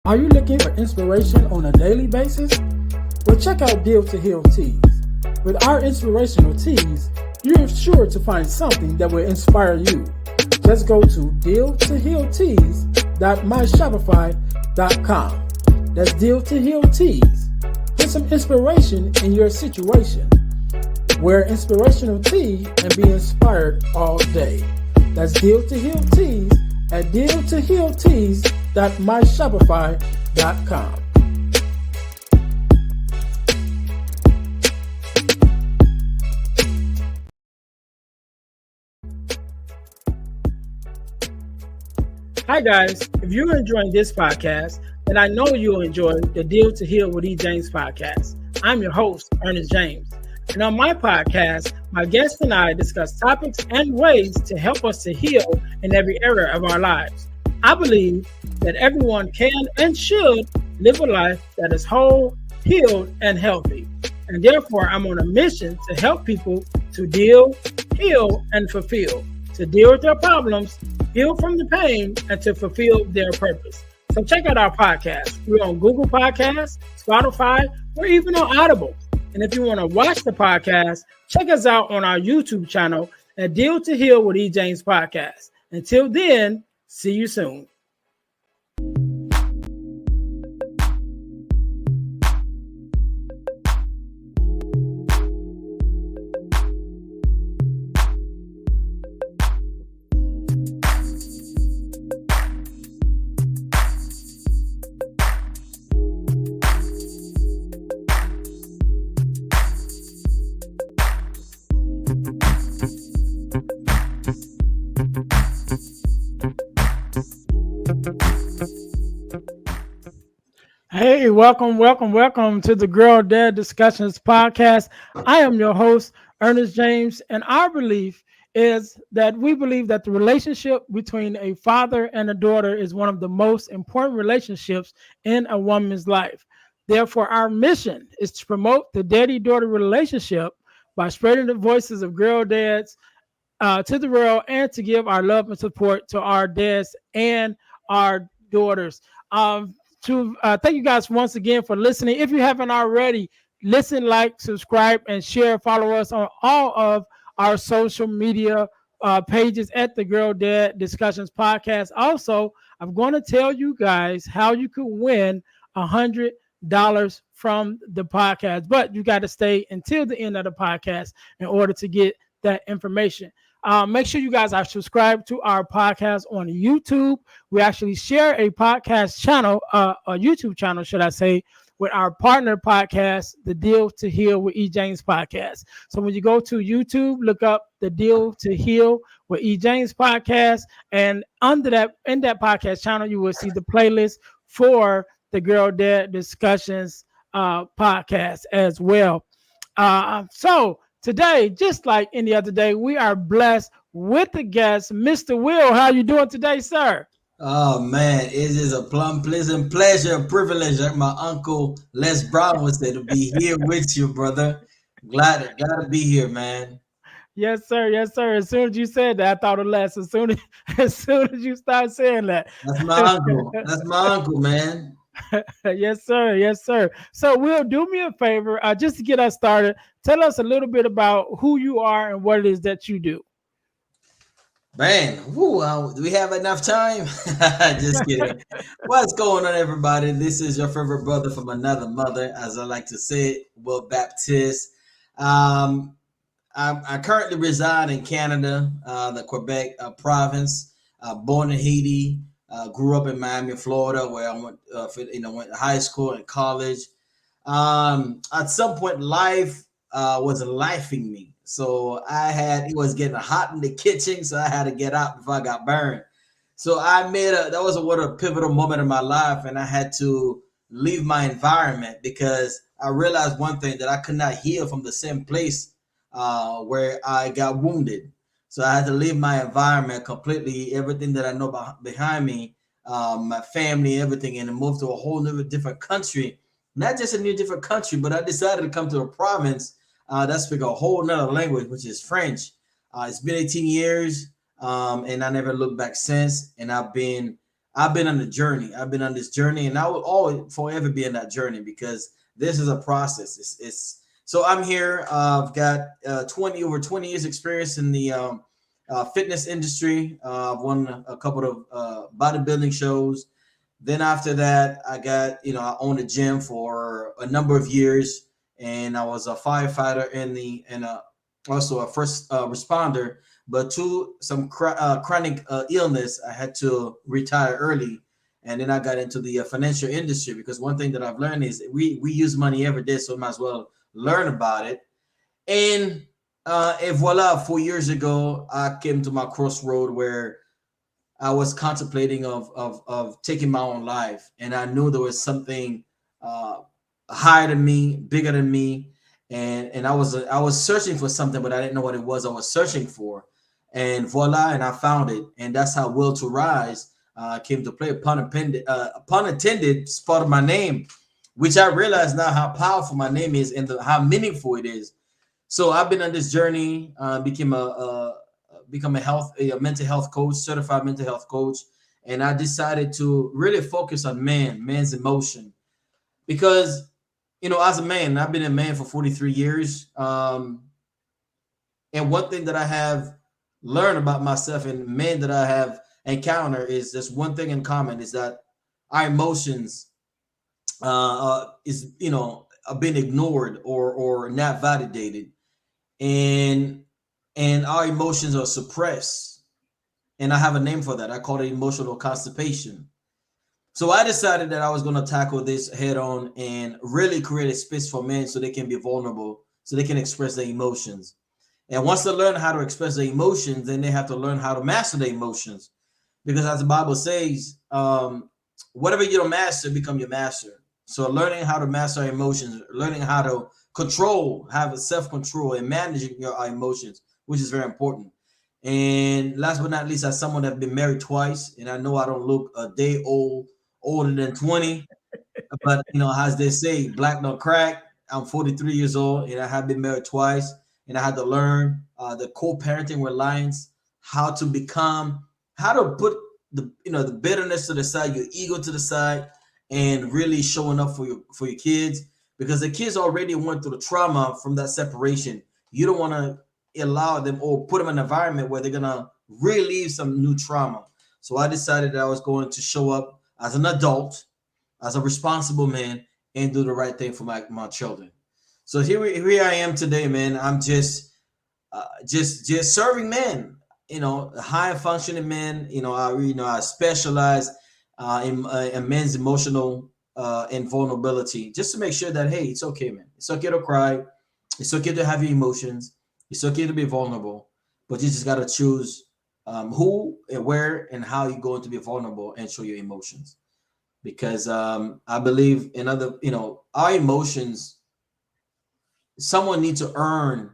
Are you looking for inspiration on a daily basis? Well, check out Deal to Heal Teas. With our inspirational teas, you're sure to find something that will inspire you. Just go to dealtohealteas.myshopify.com. That's Deal to Heal Teas. Get some inspiration in your situation. Wear inspirational tea and be inspired all day. That's Deal to Heal Teas at dealtohealteas.myshopify.com. Hi guys, if you're enjoying this podcast, then I know you'll enjoy the Deal to Heal with E. James podcast. I'm your host, Earnest James. And on my podcast, my guest and I discuss topics and ways to help us to heal in every area of our lives. I believe that everyone can and should live a life that is whole, healed, and healthy. And therefore, I'm on a mission to help people to deal, heal, and fulfill, to deal with their problems, heal from the pain, and to fulfill their purpose. So check out our podcast. We're on Google Podcasts, Spotify, or even on Audible. And if you want to watch the podcast, check us out on our YouTube channel at Deal to Heal with E. James Podcast. Until then, see you soon. Hey, welcome to the Girl Dad Discussions podcast. I am your host, Earnest James, and our belief is that we believe that the relationship between a father and a daughter is one of the most important relationships in a woman's life. Therefore, our mission is to promote the daddy-daughter relationship by spreading the voices of girl dads to the world and to give our love and support to our dads and our daughters. Thank you guys once again for listening. If you haven't already, listen, like, subscribe, and share. Follow us on all of our social media pages at the Girl Dad Discussions podcast. Also, I'm going to tell you guys how you can win $100 from the podcast, but you got to stay until the end of the podcast in order to get that information. Make sure you guys are subscribed to our podcast on YouTube. We actually share a podcast channel, a YouTube channel, should I say, with our partner podcast, the Deal to Heal with E. James podcast. So when you go to YouTube, look up the Deal to Heal with E. James podcast, and under that, in that podcast channel, you will see the playlist for the Girl Dad Discussions podcast as well. So today, just like any other day, we are blessed with the guest, Mr. Will. How you doing today, sir? Oh man, it is a pleasant pleasure, a privilege, like my uncle Les Brown would say, to be here with you, brother. Glad to be here, man. Yes, sir. Yes, sir. As soon as you said that, I thought of less. As soon as you start saying that. That's my uncle. That's my uncle, man. Yes, sir. Yes, sir. So, Will, do me a favor, just to get us started. Tell us a little bit about who you are and what it is that you do. Man, do we have enough time? Just kidding. What's going on, everybody? This is your favorite brother from another mother, as I like to say it, Will Baptiste. I currently reside in Canada, the Quebec province. Born in Haiti, grew up in Miami, Florida, where I went to high school and college. At some point, life was lifing me. So it was getting hot in the kitchen, so I had to get out before I got burned. So that was a pivotal moment in my life, and I had to leave my environment because I realized one thing, that I could not heal from the same place where I got wounded. So I had to leave my environment completely, everything that I know behind me, my family, everything, and move to a whole new different country. Not just a new different country, but I decided to come to a province that speak a whole nother language, which is French. It's been 18 years, and I never looked back since. And I've been I've been on the journey. I've been on this journey, and I will always forever be in that journey because this is a process. It's so I'm here. I've got 20 years experience in the fitness industry. I've won a couple of bodybuilding shows. Then after that, I got I owned a gym for a number of years, and I was a firefighter also a first responder. But to some chronic illness, I had to retire early, and then I got into the financial industry because one thing that I've learned is we use money every day, so I might as well learn about it. And voila, 4 years ago, I came to my crossroad where I was contemplating of taking my own life, and I knew there was something uh, higher than me, bigger than me, and I was searching for something, but I didn't know what it was I was searching for, and voila, and I found it, and that's how Will to Rise came to play. Pun intended, it's part of my name, which I realize now how powerful my name is and how meaningful it is. So I've been on this journey, become a mental health coach, certified mental health coach, and I decided to really focus on man's emotion because as a man, I've been a man for 43 years, and one thing that I have learned about myself and men that I have encountered is this one thing in common is that our emotions is are being ignored or not validated, and our emotions are suppressed, and I have a name for that. I call it emotional constipation. So I decided that I was going to tackle this head on and really create a space for men so they can be vulnerable, so they can express their emotions. And once they learn how to express their emotions, then they have to learn how to master their emotions, because as the Bible says, whatever you don't master become your master. So learning how to master our emotions, learning how to control, have a self-control and managing our emotions, which is very important. And last but not least, as someone that's been married twice, and I know I don't look a day older than 20, but as they say, black no crack. I'm 43 years old, and I have been married twice, and I had to learn the co-parenting reliance, how to put the bitterness to the side, your ego to the side, and really showing up for your kids, because the kids already went through the trauma from that separation. You don't want to allow them or put them in an environment where they're gonna relieve some new trauma. So I decided that I was going to show up as an adult, as a responsible man, and do the right thing for my children. So here I am today, man. I'm just serving men, high functioning men. I specialize in men's emotional and vulnerability, just to make sure that, hey, it's okay, man. It's okay to cry. It's okay to have your emotions. It's okay to be vulnerable, but you just gotta choose who and where and how you're going to be vulnerable and show your emotions. Because I believe in our emotions. Someone needs to earn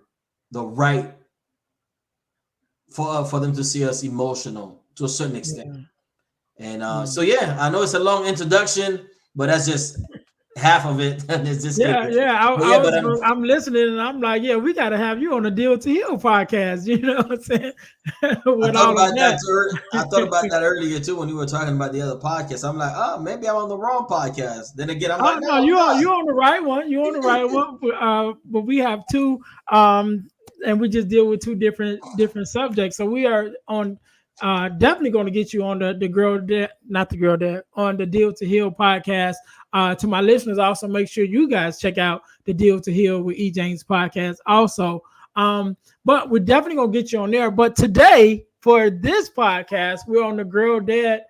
the right for them to see us emotional to a certain extent. Yeah. And so Mm. yeah, I know it's a long introduction, but that's just half of it. It's just Yeah, good. yeah. But I yeah, was I'm listening and I'm like, yeah, we gotta have you on the Deal to Heal podcast, you know what I'm saying? I With thought all of about that that. too. I thought about that earlier too when we were talking about the other podcast. I'm like, oh, maybe I'm on the wrong podcast. Then again, I'm like, Oh no, no, I'm you're on the right one. You're on the right one. But we have two, and we just deal with two different subjects. So we are on. Definitely going to get you on the girl that not the girl that on the Deal to Heal podcast. To my listeners, also make sure you guys check out the Deal to Heal with E James podcast. Also, but we're definitely gonna get you on there. But today for this podcast, we're on the Girl Dad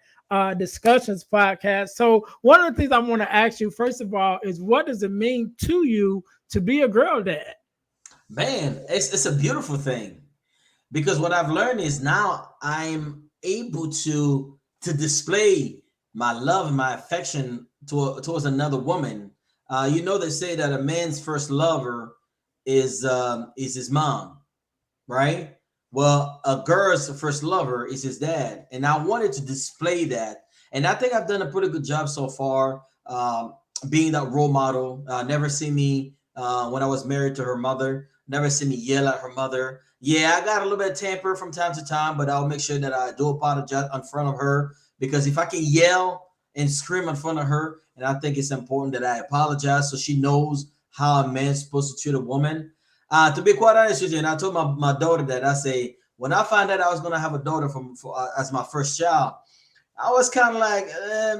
discussions podcast. So one of the things I want to ask you first of all is what does it mean to you to be a girl dad? man. It's a beautiful thing because what I've learned is now I'm able to display my love and my affection towards another woman. They say that a man's first lover is his mom, right? Well, a girl's first lover is his dad, and I wanted to display that, and I think I've done a pretty good job so far, being that role model. Never see me when I was married to her mother. Never see me yell at her mother. Yeah, I got a little bit of temper from time to time, but I'll make sure that I do apologize in front of her because if I can yell and scream in front of her, and I think it's important that I apologize so she knows how a man's supposed to treat a woman. To be quite honest with you, and I told my daughter that I say when I found out I was gonna have a daughter as my first child, I was kind of like,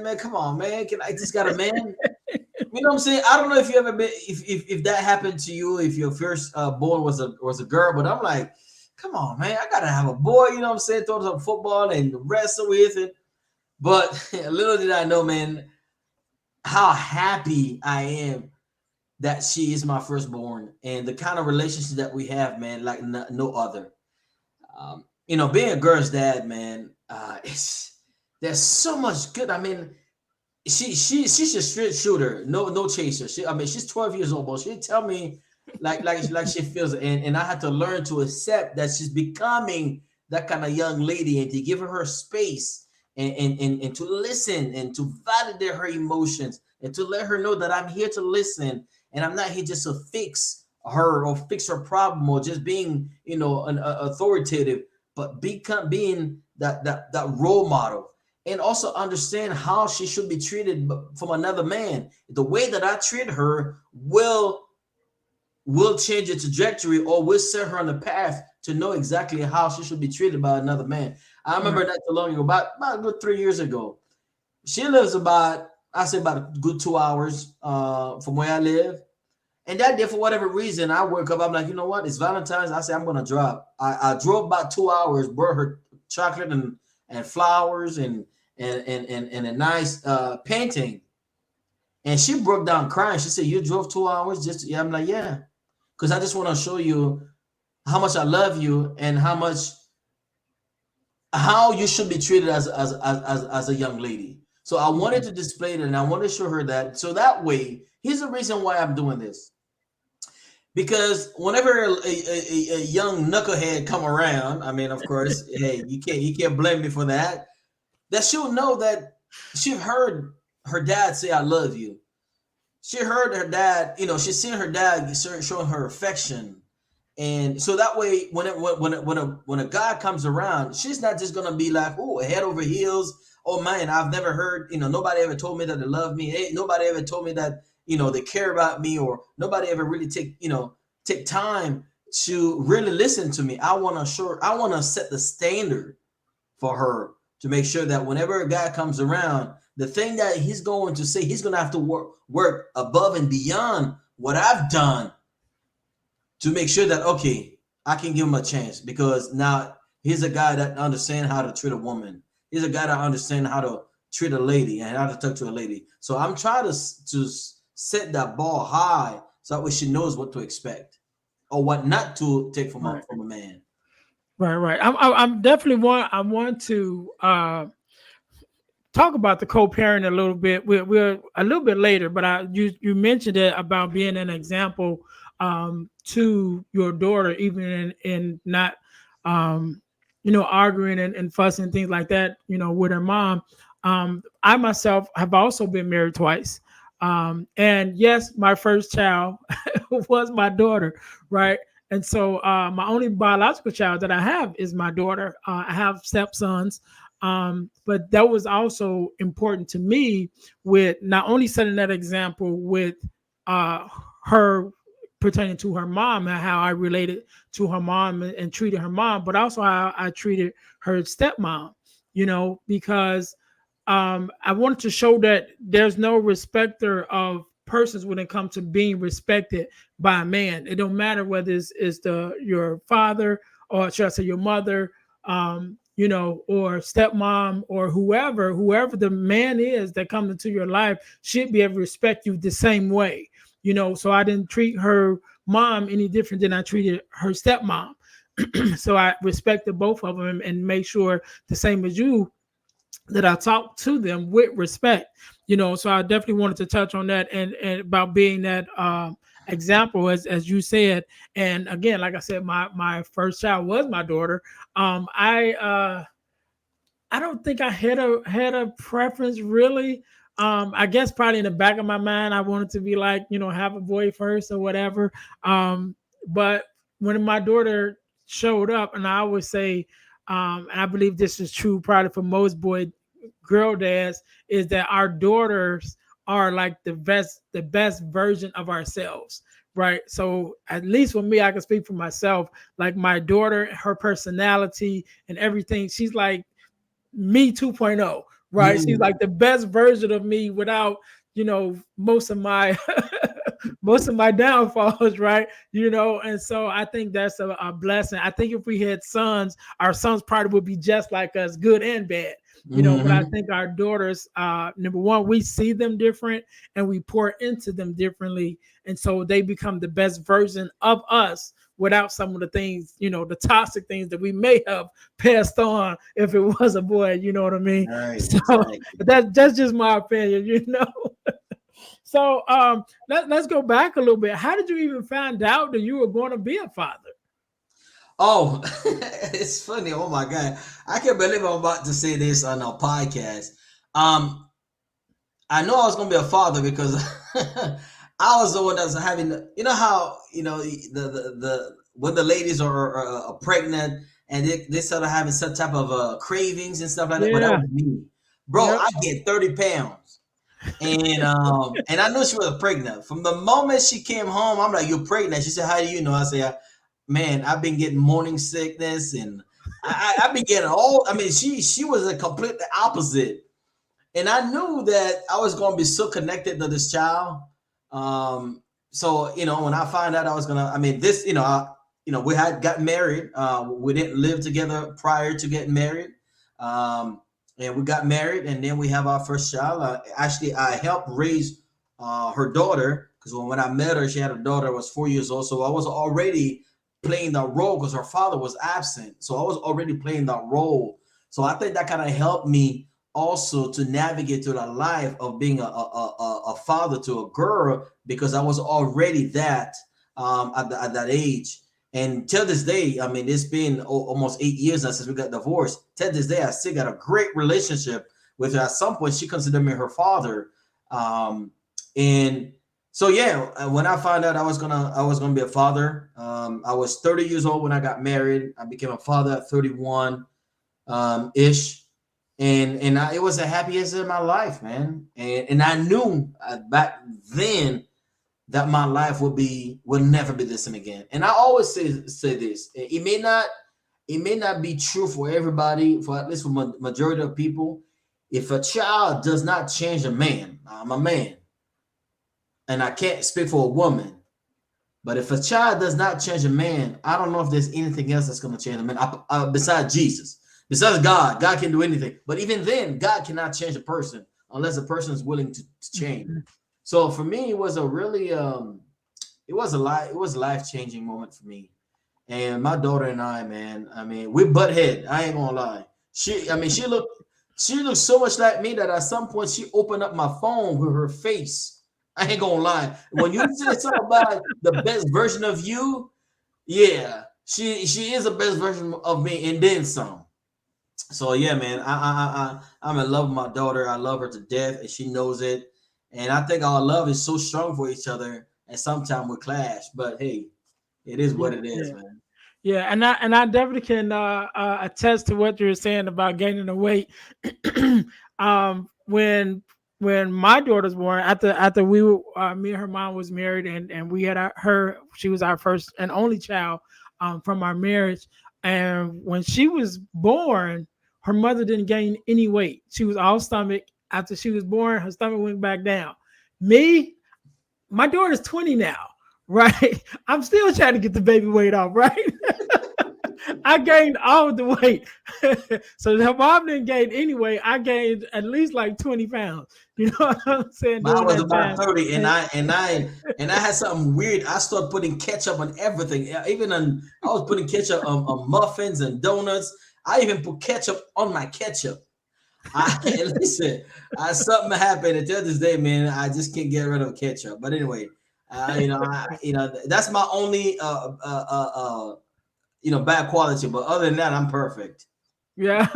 man, come on, man, can I just got a man? You know what I'm saying? I don't know if you ever been if that happened to you, if your first born was a girl, but I'm like, come on, man, I gotta have a boy. You know what I'm saying? Throw some football and wrestle with it. But little did I know, man, how happy I am that she is my firstborn and the kind of relationship that we have, man, like no other. Being a girl's dad, man, it's there's so much good. I mean, she's a straight shooter, no chaser. She's 12 years old, but she tell me like she feels it. And I had to learn to accept that she's becoming that kind of young lady and to give her space and to listen and to validate her emotions and to let her know that I'm here to listen and I'm not here just to fix her or fix her problem or just being an authoritative, but being that role model and also understand how she should be treated from another man. The way that I treat her will change the trajectory or will set her on the path to know exactly how she should be treated by another man. I remember Right. not too long ago, about a good 3 years ago. She lives about a good 2 hours from where I live. And that day, for whatever reason, I woke up. I'm like, you know what? It's Valentine's. I say I'm gonna drive. I drove about 2 hours, brought her chocolate and flowers and a nice painting. And she broke down crying. She said, "You drove 2 hours just yeah." I'm like, "Yeah," because I just want to show you how much I love you and how you should be treated as a young lady. So I wanted Mhm. to display it and I want to show her that. So that way, here's the reason why I'm doing this. Because whenever a young knucklehead come around, I mean, of course, hey, you can't blame me for that. That she'll know that she heard her dad say "I love you." She heard her dad, she's seen her dad showing her affection, and so that way, when a guy comes around, she's not just gonna be like, oh, head over heels. Oh man, I've never heard, nobody ever told me that they love me. Hey, nobody ever told me that they care about me, or nobody ever really take time to really listen to me. I want to set the standard for her to make sure that whenever a guy comes around, the thing that he's going to say, he's going to have to work above and beyond what I've done to make sure that okay, I can give him a chance because now he's a guy that understands how to treat a woman. He's a guy that understands how to treat a lady and how to talk to a lady. So I'm trying to set that ball high so that way she knows what to expect or what not to take from a Right. from a man. Right. Right. I'm definitely want. I want to talk about the co-parent a little bit. We're a little bit later, but you mentioned it about being an example to your daughter, even in not arguing and fussing and things like that. With her mom. I myself have also been married twice. And yes, my first child was my daughter, right? And so my only biological child that I have is my daughter. I have stepsons, but that was also important to me with not only setting that example with uh, her pertaining to her mom and how I related to her mom and treated her mom, but also how I treated her stepmom, because I wanted to show that there's no respecter of persons when it comes to being respected by a man. It don't matter whether it's your father or should I say your mother, or stepmom or whoever the man is that comes into your life should be able to respect you the same way. So I didn't treat her mom any different than I treated her stepmom. So I respected both of them and make sure the same as you that I talk to them with respect. So I definitely wanted to touch on that and about being that example as you said. And again, like I said, my first child was my daughter. I don't think I had a preference really. I guess probably in the back of my mind, I wanted to be like, have a boy first or whatever. But when my daughter showed up, and I always say, and I believe this is true probably for most boys, girl dads is that our daughters are like the best version of ourselves, right? So at least with me, I can speak for myself. Like my daughter, her personality and everything, she's like me 2.0, right? She's Mm, like the best version of me without, most of my most of my downfalls, right? And so I think that's a blessing. I think if we had sons, our sons probably would be just like us, good and bad. But I hmm. think our daughters, number one, we see them different and we pour into them differently. And so they become the best version of us without some of the things, the toxic things that we may have passed on if it was a boy, you know what I mean? Right, So exactly. that's just my opinion. So let's go back a little bit. How did you even find out that you were going to be a father? Oh, it's funny. Oh my God. I can't believe I'm about to say this on a podcast. Um, I know I was gonna be a father because I was the one that's having you know how the when the ladies are pregnant and they start having some type of cravings and stuff like that. But that Yeah. was me, bro. Yep. I get 30 pounds. And I knew she was pregnant. From the moment she came home, I'm like, "You're pregnant." She said, "How do you know?" I said, "Man, I've been getting morning sickness, and I've been getting all." I mean, she was a complete opposite, and I knew that I was going to be so connected to this child. So when I find out I was gonna, I mean, this, we had got married. We didn't live together prior to getting married. And we got married, and then we have our first child. Actually, I helped raise her daughter because when I met her, she had a daughter that was 4 years old. So I was already playing that role because her father was absent. So I was already playing that role. So I think that kind of helped me also to navigate through the life of being a father to a girl because I was already that at that age. And till this day, I mean, it's been almost 8 years now since we got divorced. Till this day, I still got a great relationship with her. At some point, she considered me her father, and so yeah. When I found out I was gonna be a father, I was 30 years old when I got married. I became a father at 31 ish, and it was the happiest of my life, man. And I knew back then that my life will never be the same again. And I always say this. It may not be true for everybody, for at least for majority of people. If a child does not change a man, I'm a man, and I can't speak for a woman. But if a child does not change a man, I don't know if there's anything else that's going to change a man besides Jesus. Besides God, God can do anything. But even then, God cannot change a person unless a person is willing to change. Mhm. So for me, it was a really it was a life changing moment for me. And my daughter and I, man, I mean, we butt head. I ain't gonna lie. She looked so much like me that at some point she opened up my phone with her face. I ain't gonna lie. When you say something about the best version of you, yeah, she is the best version of me, and then some. So yeah, man, I'm in love with my daughter. I love her to death, and she knows it. And I think our love is so strong for each other, and sometimes we clash. But hey, it is Yeah. what it is, Yeah. man. Yeah, and I definitely can attest to what you're saying about gaining the weight. When my daughter's born, after we were me and her mom was married, and we had her, she was our first and only child from our marriage. And when she was born, her mother didn't gain any weight. She was all stomach. After she was born, her stomach went back down. Me, my daughter's 20 now, right? I'm still trying to get the baby weight off, right? I gained all of the weight. So her mom didn't gain any weight. I gained at least like 20 pounds. You know what I'm saying? Mine During was that about time. 30, and And I had something weird. I started putting ketchup on everything. Even I was putting ketchup on muffins and donuts. I even put ketchup on my ketchup. I listen. Something happened until this day, man. I just can't get rid of ketchup. But anyway, that's my only bad quality. But other than that, I'm perfect. yeah.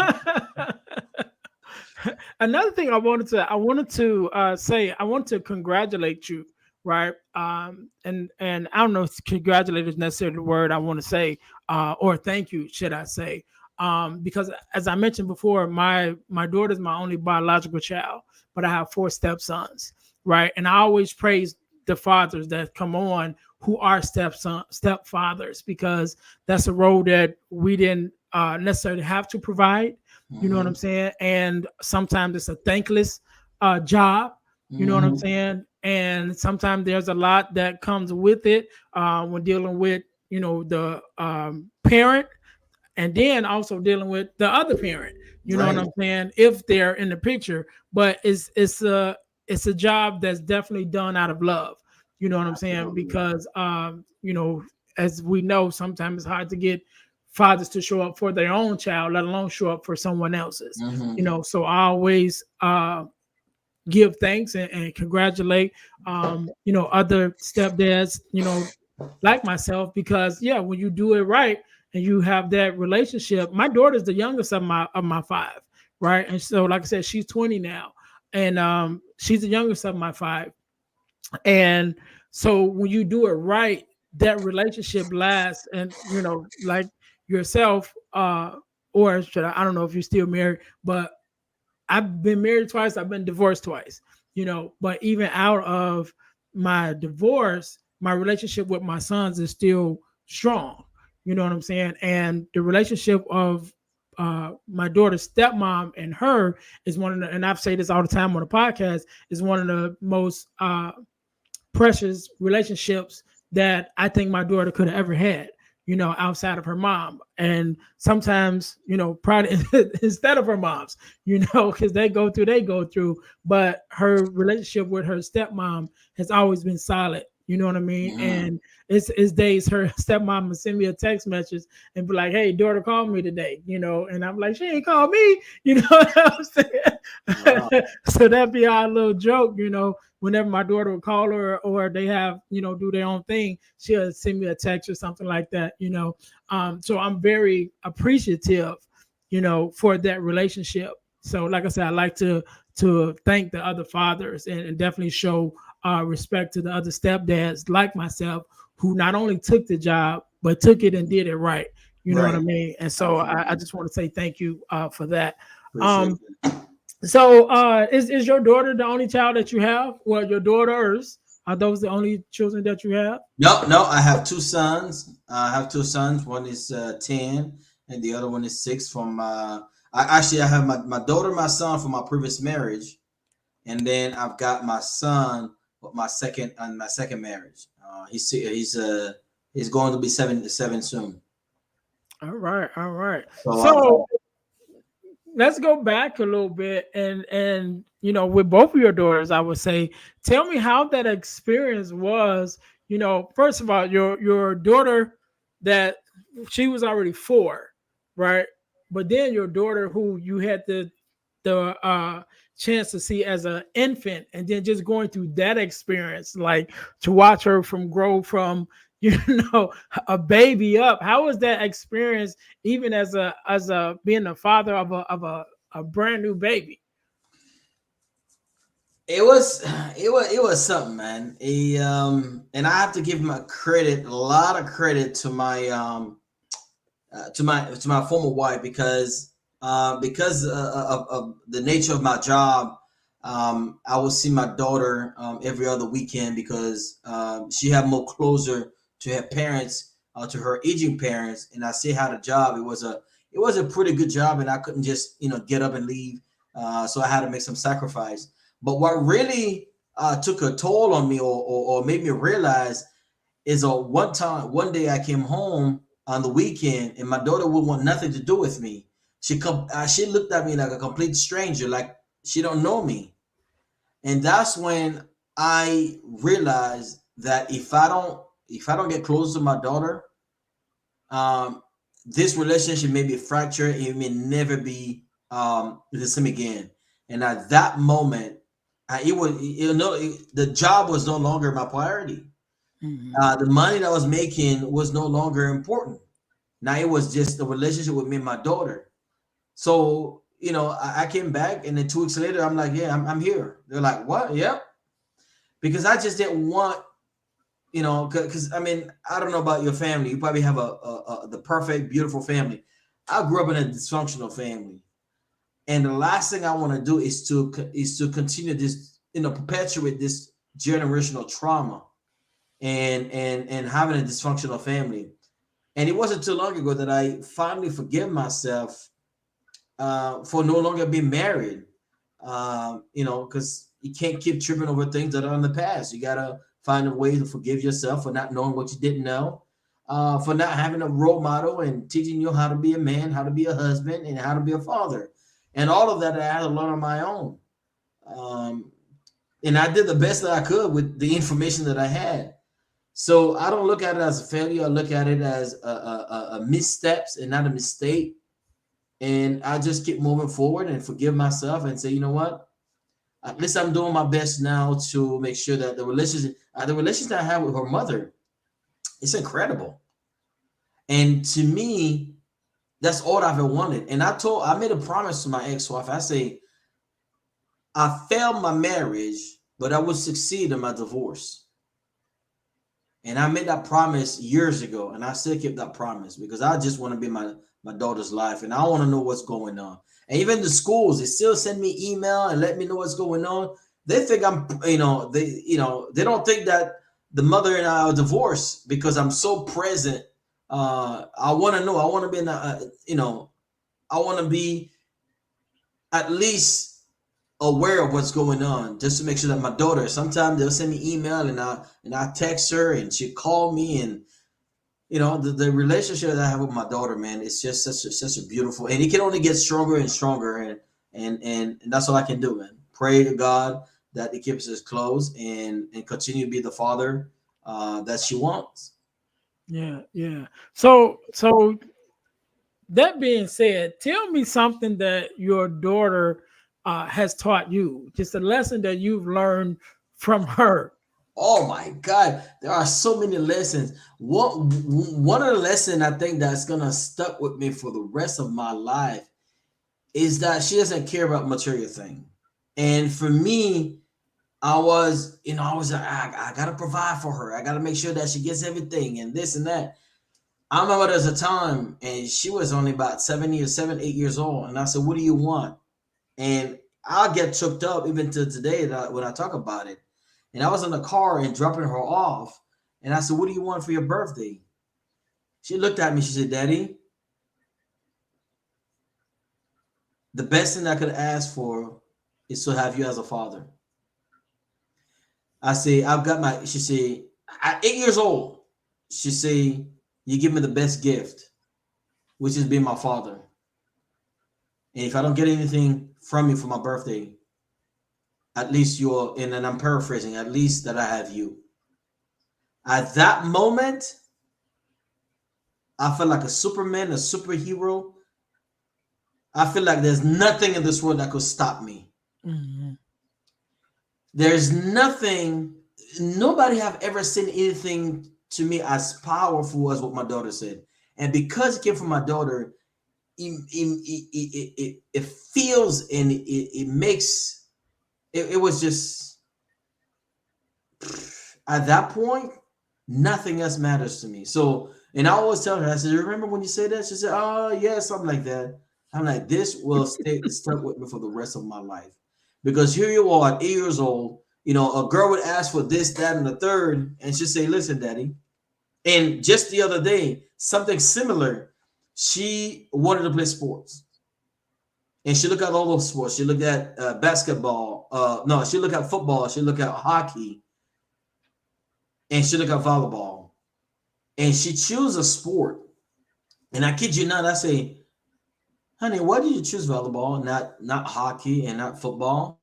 Another thing I wanted to say, I want to congratulate you, right? And I don't know if congratulate is necessarily the word I want to say, or thank you, should I say? because as I mentioned before, my daughter is my only biological child, but I have four stepsons, right? And I always praise the fathers that come on who are stepfathers, because that's a role that we didn't necessarily have to provide. You know what I'm Mm-hmm. saying? And sometimes it's a thankless job. You know what I'm Mm-hmm. saying? And sometimes there's a lot that comes with it when dealing with the parent, and then also dealing with the other parent. You know what Right. I'm saying? If they're in the picture, but it's a job that's definitely done out of love. You know what I'm saying? Absolutely. Because as we know, sometimes it's hard to get fathers to show up for their own child, let alone show up for someone else's. Mm-hmm. So I always give thanks and congratulate other stepdads, like myself, because yeah, when you do it right and you have that relationship. My daughter's the youngest of my five, right? And so like I said, she's 20 now, and she's the youngest of my five. And so when you do it right, that relationship lasts. And like yourself, or should I don't know if you're still married, but I've been married twice. I've been divorced twice. But even out of my divorce, my relationship with my sons is still strong. You know what I'm saying? And the relationship of my daughter's stepmom and her is one of the, and I've said this all the time on the podcast, is one of the most precious relationships that I think my daughter could have ever had, outside of her mom. And sometimes, probably instead of her mom's, because they go through, but her relationship with her stepmom has always been solid. You know what I mean? Mm-hmm. And it's days her stepmom will send me a text message and be like, "Hey, daughter called me today," and I'm like, "She ain't called me," you know what I'm Wow. saying? So that'd be our little joke, whenever my daughter would call her, or they have, do their own thing, she'll send me a text or something like that. So I'm very appreciative, for that relationship. So like I said, I like to thank the other fathers, and definitely show respect to the other stepdads like myself, who not only took the job but took it and did it right. You know what I Right. mean? And so I Absolutely. just want to say thank you for that. Appreciate Um, it. so, is your daughter the only child that you have? Well, your daughters, are those the only children that you have? No, no, I have two sons. I have two sons. One is 10 and the other one is 6 from I have my daughter, my son from my previous marriage, and then I've got my son with my second marriage. He's going to be seven soon. All right, all right. So So let's go back a little bit, and with both of your daughters, I would say, tell me how that experience was. First of all, your daughter, that she was already four, right? But then your daughter, who you had the chance to see as an infant, and then just going through that experience, like to watch her grow from you know a baby up. How was that experience, even as a being the father of a brand new baby? it was it was something, man. And I have to give my credit, a lot of credit to my to my former wife because of the nature of my job. I would see my daughter every other weekend because she had more closer to her parents, to her aging parents, and I see how the job it was a pretty good job, and I couldn't just get up and leave, so I had to make some sacrifice. But what really took a toll on me, or made me realize, is one day I came home on the weekend and my daughter would want nothing to do with me. She looked at me like a complete stranger, like she don't know me. And that's when I realized that if I don't get close to my daughter, um, this relationship may be fractured. It may never be the same again. And at that moment, the job was no longer my priority. Mhm. The money that I was making was no longer important. Now it was just the relationship with me and my daughter. So, I came back, and then 2 weeks later, I'm like, yeah, I'm here. They're like, what? Yep. Because I just didn't want, because I mean, I don't know about your family. You probably have the perfect, beautiful family. I grew up in a dysfunctional family, and the last thing I want to do is to continue this, perpetuate this generational trauma and having a dysfunctional family. And it wasn't too long ago that I finally forgive myself for no longer being married. Because you can't keep tripping over things that are in the past. You gotta find a way to forgive yourself for not knowing what you didn't know, for not having a role model and teaching you how to be a man, how to be a husband, and how to be a father, and all of that I had to learn on my own. Um, and I did the best that I could with the information that I had. So I don't look at it as a failure. I look at it as a missteps and not a mistake. And I just keep moving forward and forgive myself and say, you know what? At least I'm doing my best now to make sure that the relationship I have with her mother, it's incredible. And to me, that's all I've ever wanted. And I made a promise to my ex-wife. I say, I failed my marriage, but I will succeed in my divorce. And I made that promise years ago, and I still keep that promise because I just want to be my daughter's life, and I want to know what's going on. And even the schools, they still send me email and let me know what's going on. They think they don't think that the mother and I are divorced because I'm so present. I want to know. I want to be in I want to be at least aware of what's going on just to make sure that my daughter, sometimes they'll send me email and I text her and she call me, and the relationship that I have with my daughter, man, it's just such a beautiful, and it can only get stronger and stronger, and that's all I can do, man. Pray to God that He keeps us close and continue to be the father that she wants. Yeah, yeah. So that being said, tell me something that your daughter has taught you, just a lesson that you've learned from her. Oh my God, there are so many lessons. One of the lessons I think that's gonna stuck with me for the rest of my life is that she doesn't care about material things. And for me, I was like, I gotta provide for her. I gotta make sure that she gets everything and this and that. I remember there's a time, and she was only about 7, 8 years old, and I said, "What do you want?" And I'll get choked up even to today when I talk about it. And I was in the car and dropping her off, and I said, "What do you want for your birthday?" She looked at me. She said, "Daddy, the best thing I could ask for is to have you as a father." I say, "I've got my." She say, "At 8 years old," she say, "You give me the best gift, which is being my father. And if I don't get anything from you for my birthday, at least you're," and then I'm paraphrasing, "at least that I have you." At that moment, I felt like a Superman, a superhero. I feel like there's nothing in this world that could stop me. Mhm. There's nothing, nobody have ever seen anything to me as powerful as what my daughter said. And because it came from my daughter, it feels and it makes, it was just, at that point, nothing else matters to me. So, and I always tell her, I said, "Remember when you said that?" She said, "Oh, yeah, something like that." I'm like, this will stay stuck with me for the rest of my life. Because here you are at 8 years old, a girl would ask for this, that, and the third, and she'd say, "Listen, daddy." And just the other day, something similar, she wanted to play sports. And she looked at all those sports. She looked at basketball. No, she looked at football. She looked at hockey, and she looked at volleyball. And she chose a sport. And I kid you not, I say, "Honey, why did you choose volleyball, not hockey and not football?"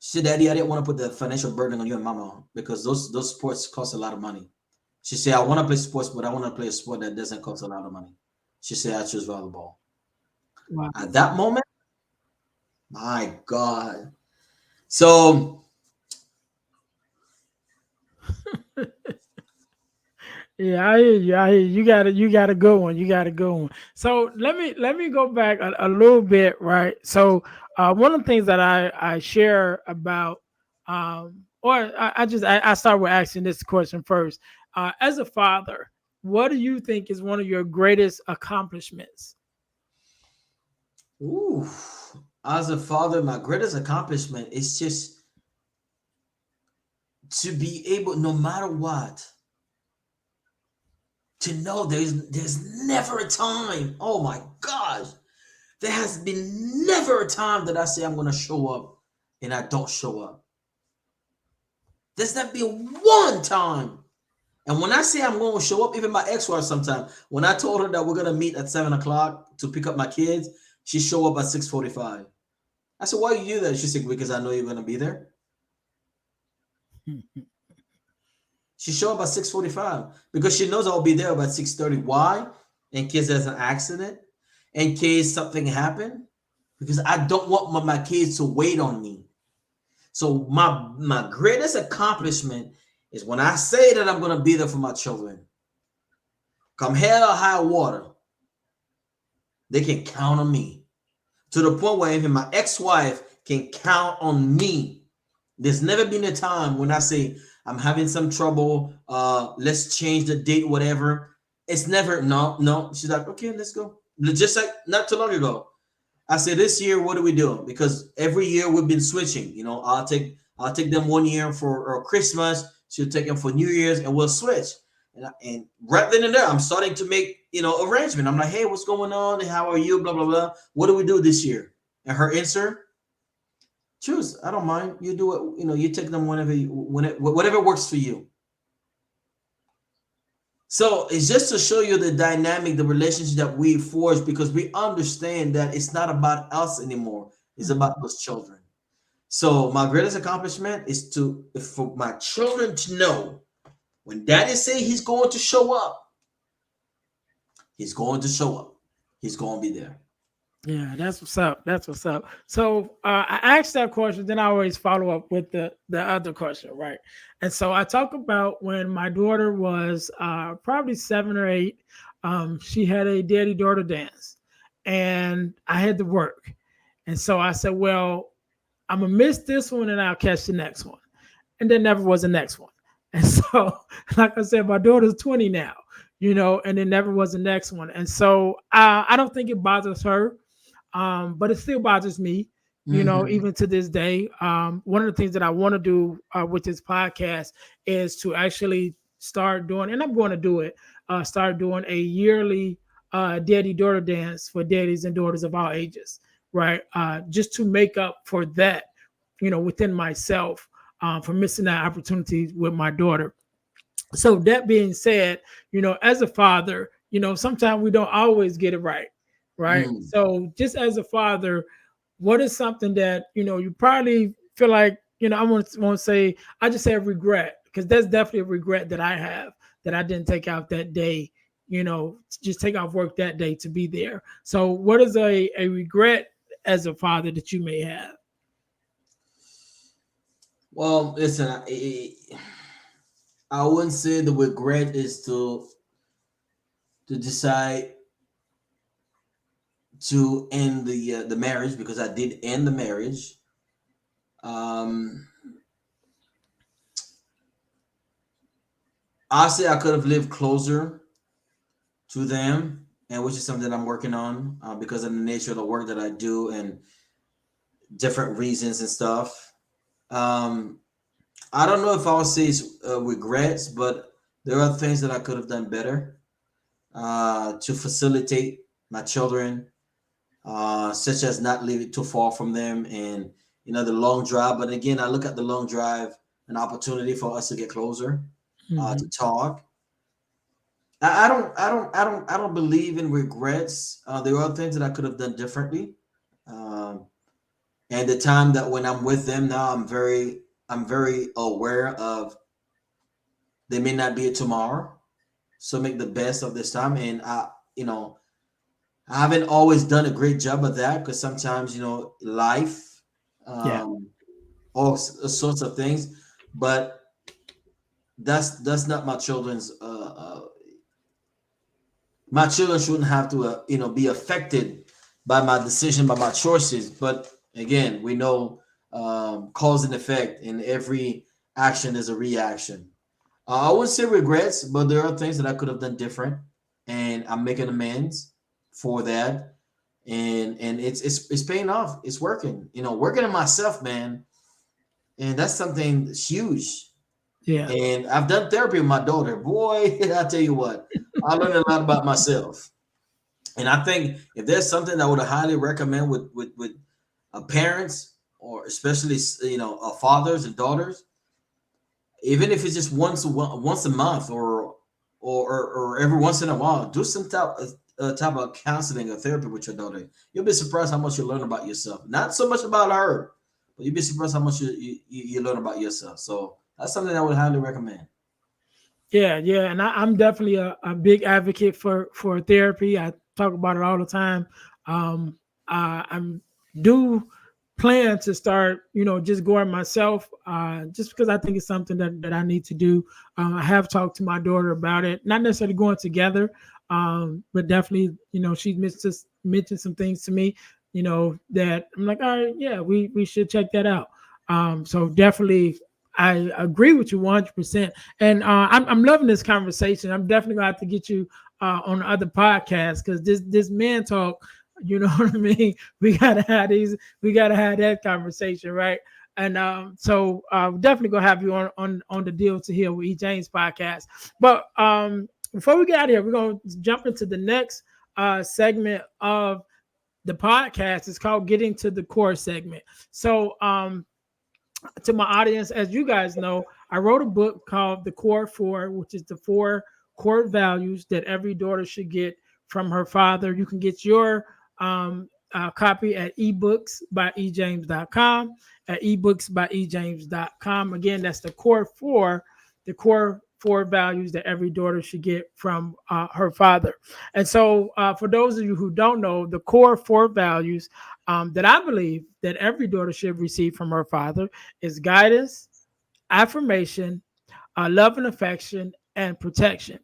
She said, "Daddy, I didn't want to put the financial burden on you and mama because those sports cost a lot of money." She said, "I want to play sports, but I want to play a sport that doesn't cost a lot of money." She said, "I choose volleyball." Wow. At that moment, my God. So Yeah, I hear you. I hear you. You got a good one. You got a good one. So let me go back a little bit, right? So one of the things that I share about or I start with asking this question first. As a father, what do you think is one of your greatest accomplishments? Ooh, as a father, my greatest accomplishment is just to be able, no matter what, to know there's never a time. Oh my gosh, there has been never a time that I say I'm gonna show up and I don't show up. There's not been one time. And when I say I'm going to show up, even my ex-wife sometimes, when I told her that we're gonna meet at 7 o'clock to pick up my kids, she show up at 6:45. I said, "Why you do that?" She said, "Because I know you're gonna be there." She show up at 6:45 because she knows I'll be there about 6:30. Why? In case there's an accident, in case something happened, because I don't want my kids to wait on me. So my greatest accomplishment is when I say that I'm gonna be there for my children. Come hell or high water, they can count on me. To the point where even my ex-wife can count on me. There's never been a time when I say I'm having some trouble. Let's change the date, whatever. It's never no, no. She's like, okay, let's go. Just like not too long ago, I said this year, what are we doing? Because every year we've been switching. You know, I'll take them one year for Christmas. She'll take them for New Year's, and we'll switch. And right then and there, I'm starting to make arrangement. I'm like, hey, what's going on? How are you? Blah blah blah. What do we do this year? And her answer, choose. I don't mind. You do it. You take them whatever works for you. So it's just to show you the dynamic, the relationship that we forge, because we understand that it's not about us anymore. It's about those children. So my greatest accomplishment is for my children to know when daddy say he's going to show up, he's going to show up. He's going to be there. Yeah, that's what's up. That's what's up. So I asked that question, then I always follow up with the other question, right? And so I talk about when my daughter was probably 7 or 8. She had a daddy daughter dance, and I had to work, and so I said, "Well, I'm gonna miss this one, and I'll catch the next one." And there never was a next one. And so, like I said, my daughter's 20 now, and there never was a next one. And so I don't think it bothers her, but it still bothers me, Mm-hmm. even to this day. One of the things that I want to do with this podcast is to actually start doing, and I'm going to do it, start doing a yearly daddy daughter dance for daddies and daughters of all ages, right? Just to make up for that, within myself, for missing that opportunity with my daughter. So that being said, as a father, sometimes we don't always get it right, right? Mm. So just as a father, what is something that you probably feel like, I won't say, I just say a regret, because that's definitely a regret that I have, that I didn't take out that day, just take off work that day to be there. So what is a regret as a father that you may have? Well, listen, I wouldn't say the regret is to decide to end the marriage, because I did end the marriage. Um, Honestly, I could have lived closer to them, and which is something that I'm working on because of the nature of the work that I do and different reasons and stuff. Um, I don't know if I would say it's regrets, but there are things that I could have done better to facilitate my children, such as not living too far from them, and the long drive. But again, I look at the long drive an opportunity for us to get closer, to Mhm. talk. I don't believe in regrets. There are things that I could have done differently. Um, and the time that when I'm with them now, I'm very aware of they may not be it tomorrow. So make the best of this time. And I haven't always done a great job of that, because sometimes life, Yeah. um, sorts of things. But that's not my children's. My children shouldn't have to be affected by my decision, by my choices. But again, we know cause and effect, and every action is a reaction. I wouldn't say regrets, but there are things that I could have done different, and I'm making amends for that. And it's paying off. It's working. Working on myself, man, and that's something that's huge. Yeah. And I've done therapy with my daughter. Boy, I tell you what, I learned a lot about myself. And I think if there's something I would highly recommend with parents, or especially fathers and daughters, even if it's just once a month, or every once in a while, do some type of counseling or therapy with your daughter. You'll be surprised how much you learn about yourself. Not so much about her, but you'll be surprised how much you learn about yourself. So that's something I would highly recommend. Yeah, yeah, and I'm definitely a big advocate for therapy. I talk about it all the time. I'm do plan to start, just going myself, just because I think it's something that I need to do. I have talked to my daughter about it, not necessarily going together, but definitely, she mentioned some things to me, that I'm like, all right, yeah, we should check that out. So definitely, I agree with you 100%. And I'm loving this conversation. I'm definitely gonna have to get you on the other podcast, because this man talk, you know what I mean. We gotta have these. We gotta have that conversation, right? And so definitely gonna have you on the Deal to Heal with E. James podcast. But before we get out of here, we're gonna jump into the next segment of the podcast. It's called Getting to the Core segment. So to my audience, as you guys know, I wrote a book called The Core Four, which is the four core values that every daughter should get from her father. You can get your copy at ebooksbyejames.com, at ebooksbyejames.com. Again, that's the core four values that every daughter should get from her father. And so, for those of you who don't know, the core four values that I believe that every daughter should receive from her father is guidance, affirmation, love and affection, and protection.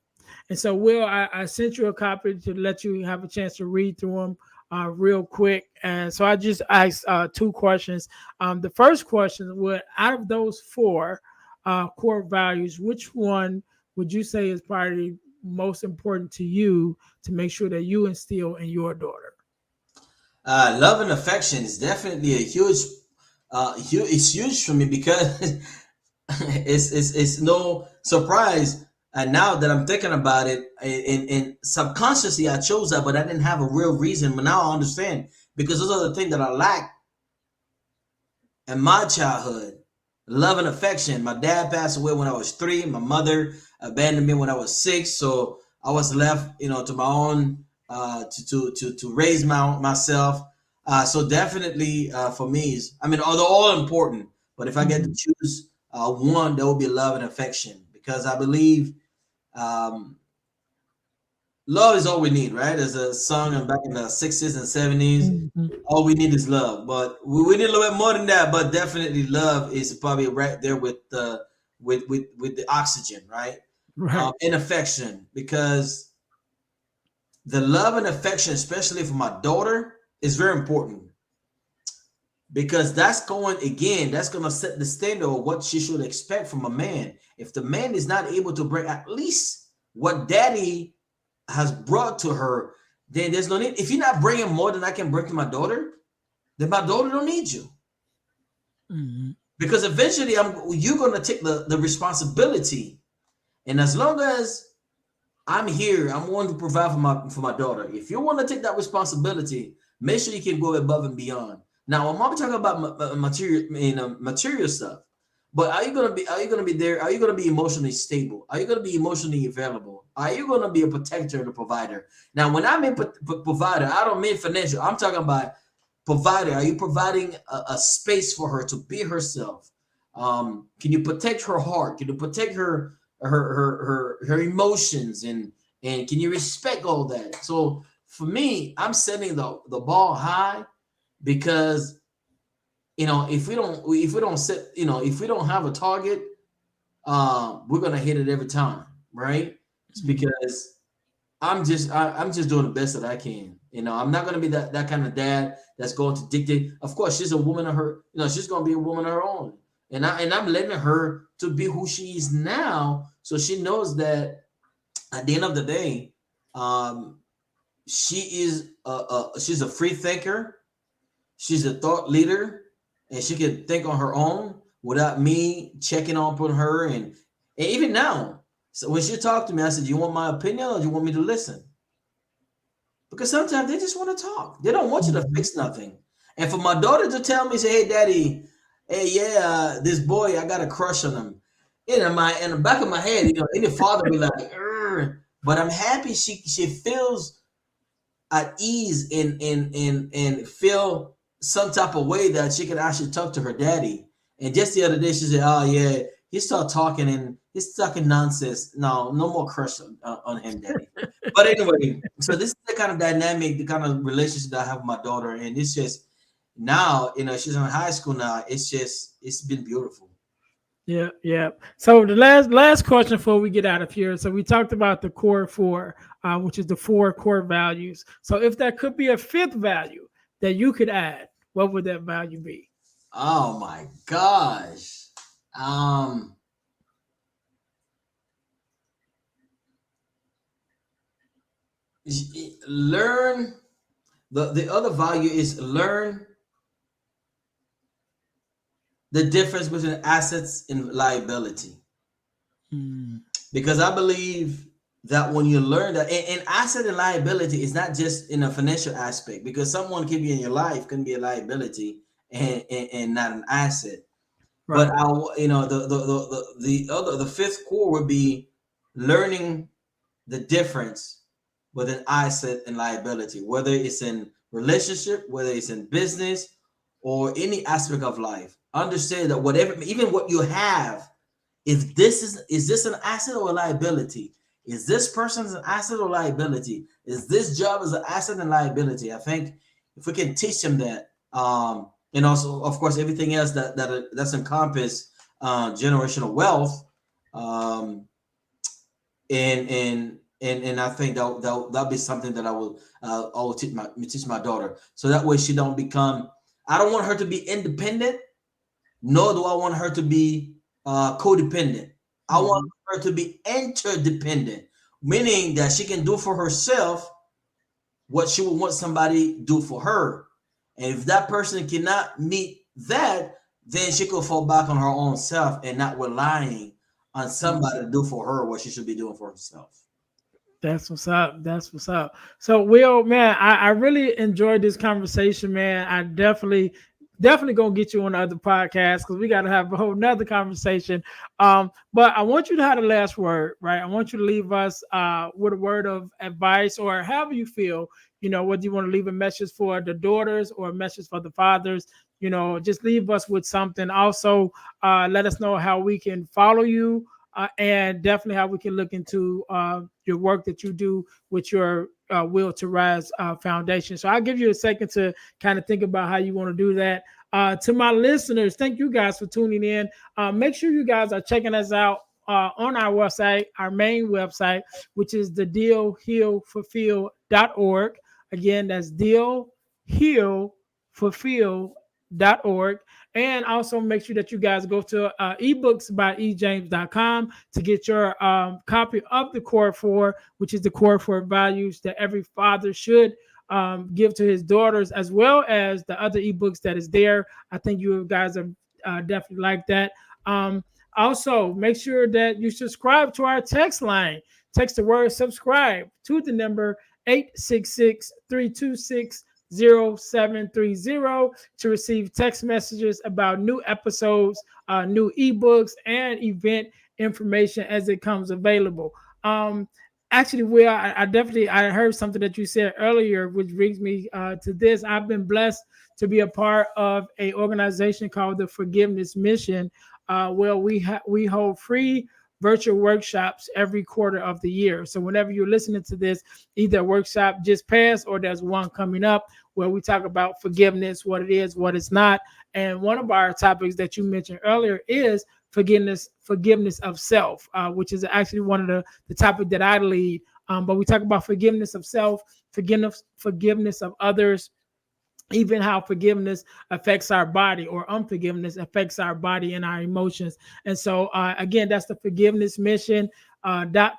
And so, Will, I sent you a copy to let you have a chance to read through them real quick. And so I just asked two questions. The first question would, out of those four core values, which one would you say is probably most important to you to make sure that you instill in your daughter? Love and affection is definitely a it's huge for me because it's no surprise. And now that I'm thinking about it, and subconsciously I chose that, but I didn't have a real reason. But now I understand, because those are the things that I lacked in my childhood. Love and affection. My dad passed away when I was 3. My mother abandoned me when I was 6. So I was left, to my own, to raise myself. So definitely, for me, I mean, they're all important. But if I get to Mhm. choose one, that would be love and affection, because I believe um, love is all we need, right? There's a song Yeah. back in the 60s and 70s. Mhm. All we need is love, but we need a little bit more than that. But definitely, love is probably right there with the with the oxygen, right? Right. And affection, because the love and affection, especially for my daughter, is very important, because that's going to set the standard of what she should expect from a man. If the man is not able to bring at least what daddy has brought to her, then there's no need. If you're not bringing more than I can bring to my daughter, then my daughter don't need you, Mhm. because eventually you're going to take the responsibility. And as long as I'm here, I'm going to provide for my daughter. If you want to take that responsibility, make sure you can go above and beyond. Now, I'm not talking about material stuff, but are you gonna be there? Are you gonna be emotionally stable? Are you gonna be emotionally available? Are you gonna be a protector and a provider? Now, when I mean provider, I don't mean financial. I'm talking about provider. Are you providing a space for her to be herself? Can you protect her heart? Can you protect her emotions, and can you respect all that? So for me, I'm setting the ball high, because if we don't set, if we don't have a target, we're gonna hit it every time, right? It's Mhm. because I'm just doing the best that I can. I'm not gonna be that kind of dad that's going to dictate. Of course, she's a woman of her. She's gonna be a woman of her own. I'm letting her to be who she is now, so she knows that at the end of the day, um, she's a free thinker. She's a thought leader, and she can think on her own without me checking up on her. And even now, so when she talked to me, I said, "Do you want my opinion or do you want me to listen?" Because sometimes they just want to talk. They don't want you to Mhm. fix nothing. And for my daughter to tell me, say, "Hey, daddy, hey, yeah, this boy, I got a crush on him." In the back of my head, any father be like, "Urgh." But I'm happy she feels at ease and feel some type of way that she can actually talk to her daddy. And just the other day, she said, "Oh yeah, he started talking and he's talking nonsense. No, no more crush on him, daddy." But anyway, so this is the kind of dynamic, the kind of relationship that I have with my daughter, and it's just now, she's in high school now. It's been beautiful. Yeah, yeah. So the last question before we get out of here. So we talked about the core four, which is the four core values. So if there could be a fifth value that you could add, what would that value be? Oh my gosh. Um, learn the other value is learn the difference between assets and liability, Mm, because I believe that when you learn that, and asset and liability is not just in a financial aspect, because someone can be in your life can be a liability and not an asset. But right. the fifth core would be learning the difference with an asset and liability, whether it's in relationship, whether it's in business, or any aspect of life. Understand that whatever, even what you have, if is this an asset or a liability? Is this person's an asset or liability? Is this job as an asset and liability? I think if we can teach them that, and also of course everything else that's encompassed generational wealth, um, and I think that'll be something that I will teach my daughter, so that way she don't become. I don't want her to be independent, nor do I want her to be codependent. I want Hmm. her to be interdependent, meaning that she can do for herself what she would want somebody do for her. And if that person cannot meet that, then she could fall back on her own self and not relying on somebody to do for her what she should be doing for herself. That's what's up. That's what's up. So, Will, man, I really enjoyed this conversation, man. I definitely gonna get you on the other podcast because we got to have a whole nother conversation. But I want you to have the last word, right? I want you to leave us with a word of advice or however you feel. Whether you want to leave a message for the daughters or a message for the fathers. Just leave us with something. Also, let us know how we can follow you and definitely how we can look into your work that you do with your Will to Rise Foundation. So I'll give you a second to kind of think about how you want to do that. To my listeners, thank you guys for tuning in. Make sure you guys are checking us out on our website, our main website, which is the dealhealfulfill.org. Again, that's dealhealfulfill.org. And also make sure that you guys go to ebooksbyejames.com to get your copy of the Core 4, which is the Core 4 values that every father should give to his daughters, as well as the other ebooks that is there. I think you guys are definitely like that. Also, make sure that you subscribe to our text line. Text the word subscribe to the number 866-326-0730 to receive text messages about new episodes, new ebooks, and event information as it comes available. Actually, Will, I definitely I heard something that you said earlier, which brings me to this. I've been blessed to be a part of a organization called the Forgiveness Mission, where we hold free virtual workshops every quarter of the year. So whenever you're listening to this, either a workshop just passed or there's one coming up where we talk about forgiveness, what it is, what it's not. And one of our topics that you mentioned earlier is forgiveness of self, which is actually one of the topic that I lead. But we talk about forgiveness of self, forgiveness of others, even how forgiveness affects our body or unforgiveness affects our body and our emotions. And so, again, that's the forgiveness mission.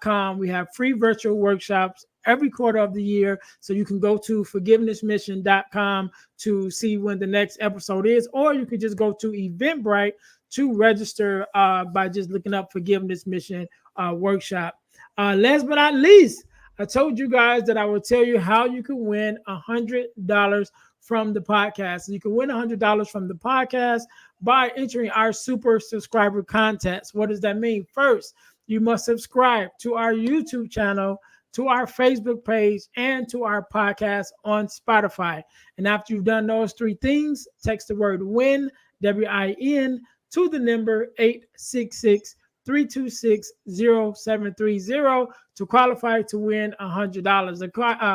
.com. We have free virtual workshops every quarter of the year. So you can go to forgivenessmission.com to see when the next episode is, or you can just go to Eventbrite to register by just looking up Forgiveness Mission workshop. Last but not least, I told you guys that I will tell you how you can win $100 from the podcast. So you can win $100 from the podcast by entering our super subscriber contest. What does that mean? First, you must subscribe to our YouTube channel, to our Facebook page, and to our podcast on Spotify. And after you've done those three things, text the word WIN, WIN, to the number 866 326-0730 to qualify to win $100. The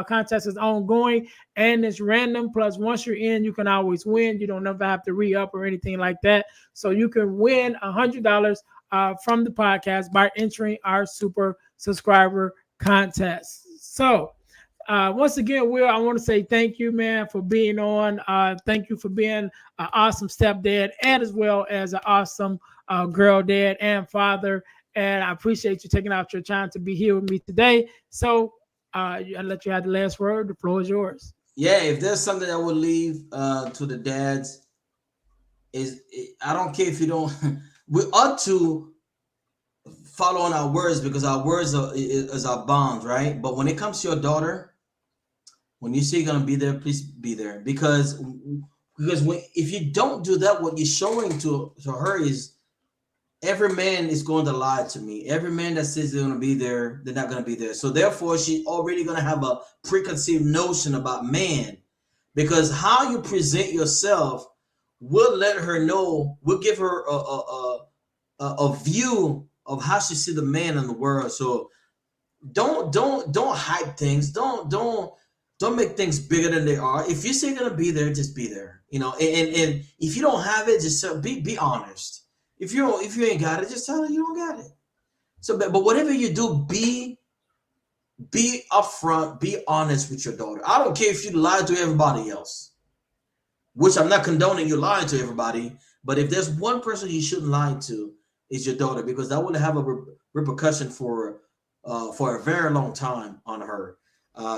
contest is ongoing and it's random. Plus, once you're in, you can always win. You don't never have to re-up or anything like that. So you can win $100 from the podcast by entering our super subscriber contest. So once again, Will, I want to say thank you, man, for being on. Thank you for being an awesome stepdad and as well as an awesome girl dad and father. And I appreciate you taking out your time to be here with me today. So I'll let you have the last word. The floor is yours. Yeah, if there's something I would leave to the dads, I don't care if you don't. We ought to follow on our words because our words is our bonds, right? But when it comes to your daughter, when you say you're gonna be there, please be there because if you don't do that, what you're showing to her is every man is going to lie to me. Every man that says they're gonna be there, they're not gonna be there. So therefore, she's already gonna have a preconceived notion about man because how you present yourself will let her know. Will give her a view of how she see the man in the world. So don't hype things. Don't make things bigger than they are. If you say you're gonna be there, just be there. You know, and if you don't have it, just be honest. If you ain't got it, just tell her you don't got it. So, but whatever you do, be upfront, be honest with your daughter. I don't care if you lie to everybody else, which I'm not condoning you lying to everybody. But if there's one person you shouldn't lie to, is your daughter, because that will have a repercussion for a very long time on her.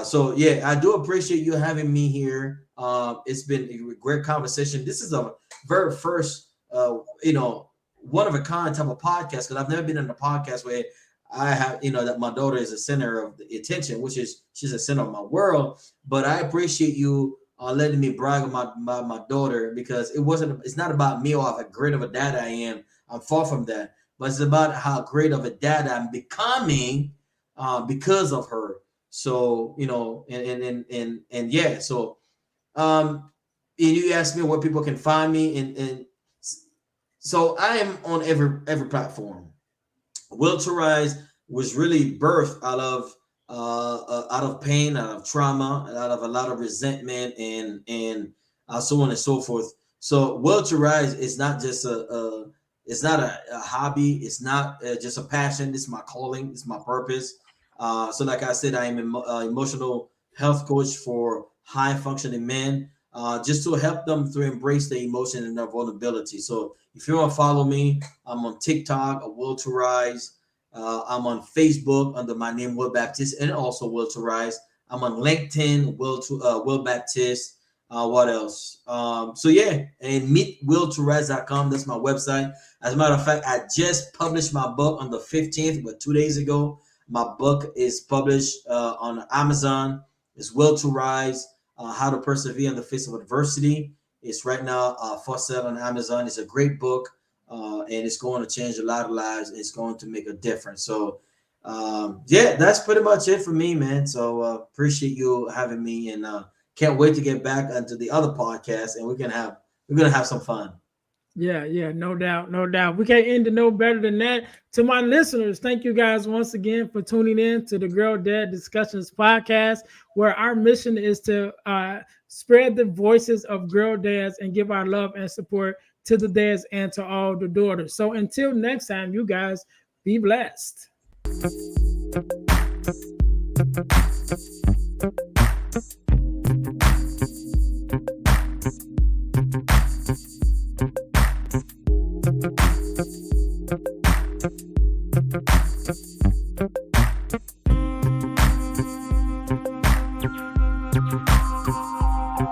So yeah, I do appreciate you having me here. It's been a great conversation. This is a very first, one of a kind type of podcast because I've never been in a podcast where I have, that my daughter is the center of the attention, which is she's the center of my world. But I appreciate you letting me brag about my daughter because it's not about me or how great of a dad I am. I'm far from that, but it's about how great of a dad I'm becoming because of her. So and yeah. So and you asked me where people can find me, and so I am on every platform. Will to Rise was really birthed out of pain, out of trauma, out of a lot of resentment, and so on and so forth. So Will to Rise is not just it's not a hobby. It's not just a passion. It's my calling. It's my purpose. So like I said, I am an emotional health coach for high functioning men, just to help them to embrace their emotion and their vulnerability. So if you want to follow me, I'm on TikTok, a Will to Rise. I'm on Facebook under my name, Will Baptist, and also Will to Rise. I'm on LinkedIn, Will Baptist. What else? So yeah, and meetwilltorise.com. That's my website. As a matter of fact, I just published my book on the 15th, but 2 days ago. My book is published on Amazon. It's Will to Rise, How to Persevere in the Face of Adversity. It's right now for sale on Amazon. It's a great book, and it's going to change a lot of lives. It's going to make a difference. So, yeah, that's pretty much it for me, man. So appreciate you having me, and can't wait to get back onto the other podcast, and we're gonna have some fun. Yeah, no doubt, no doubt. We can't end it no better than that. To my listeners, thank you guys once again for tuning in to the Girl Dad Discussions podcast, where our mission is to spread the voices of girl dads and give our love and support to the dads and to all the daughters. So until next time, you guys be blessed.